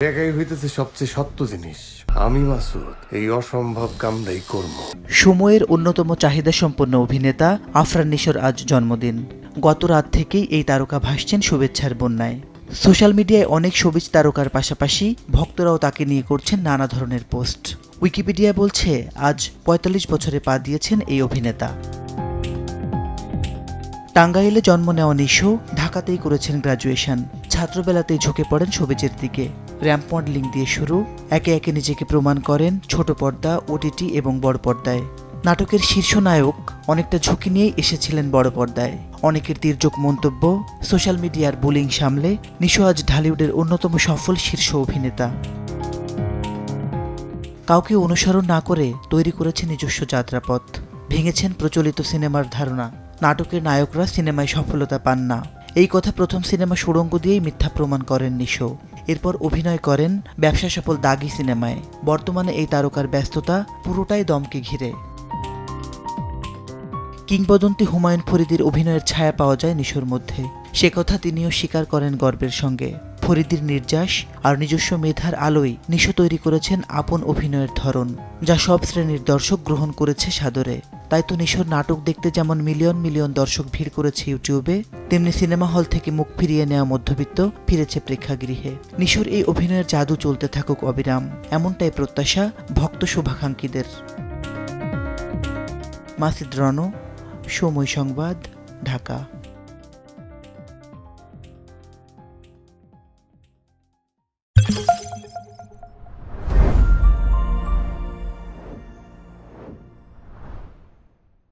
একাই হইতেছে সবচেয়ে সত্য জিনিস। আমি মাসুদ এই অসম্ভব কামটাই করব। সময়ের অন্যতম চাহিদা সম্পন্ন অভিনেতা আফরান নিশোর আজ জন্মদিন। গত রাত থেকেই এই তারকা ভাসছেন শুভেচ্ছার বন্যায়। সোশ্যাল মিডিয়ায় অনেক শোবিজ তারকার পাশাপাশি ভক্তরাও তাকে নিয়ে করছেন নানা ধরনের পোস্ট। উইকিপিডিয়া বলছে আজ ৪৫ বছরে পা দিয়েছেন এই অভিনেতা। টাঙ্গাইলে জন্ম নেওয়া নিশো ঢাকাতেই করেছেন গ্রাজুয়েশন। ছাত্রবেলাতেই ঝুঁকে পড়েন শোবিজের দিকে। র্যাম্প মডেলিং দিয়ে শুরু, একে একে নিজেকে প্রমাণ করেন ছোট পর্দা, ওটিটি এবং বড় পর্দায়। নাটকের শীর্ষ নায়ক অনেকটা ঝুঁকি নিয়েই এসেছিলেন বড় পর্দায়। অনেকের তির্যক মন্তব্য, সোশ্যাল মিডিয়ার বুলিং সামলে নিশো আজ ঢালিউডের অন্যতম সফল শীর্ষ অভিনেতা। কাউকে অনুসরণ না করে তৈরি করেছেন নিজস্ব যাত্রাপথ। ভেঙেছেন প্রচলিত সিনেমার ধারণা, নাটকের নায়করা সিনেমায় সফলতা পান না, এই কথা প্রথম সিনেমা সুড়ঙ্গ দিয়েই মিথ্যা প্রমাণ করেন নিশো। এরপর অভিনয় করেন ব্যবসা সফল দাগি সিনেমায়। বর্তমানে এই তারকার ব্যস্ততা পুরোটাই দমকে ঘিরে। কিংবদন্তি হুমায়ুন ফরিদির অভিনয়ের ছায়া পাওয়া যায় নিশোর মধ্যে, সে কথা তিনিও স্বীকার করেন গর্বের সঙ্গে। ফরিদির নির্যাস আর নিজস্ব মেধার আলোয় নিশো তৈরি করেছেন আপন অভিনয়ের ধরন, যা সব শ্রেণীর দর্শক গ্রহণ করেছে সাদরে। তাই তো নিশোর নাটক দেখতে যেমন মিলিয়ন মিলিয়ন দর্শক ভিড় করেছে ইউটিউবে, তেমনি সিনেমা হল থেকে মুখ ফিরিয়ে নেওয়া মধ্যবিত্ত ফিরেছে প্রেক্ষাগৃহে। নিশোর এই অভিনয়ের জাদু চলতে থাকুক অবিরাম, এমনটাই প্রত্যাশা ভক্ত শুভাকাঙ্ক্ষীদের। মাসিদ রণ, সময় সংবাদ, ঢাকা।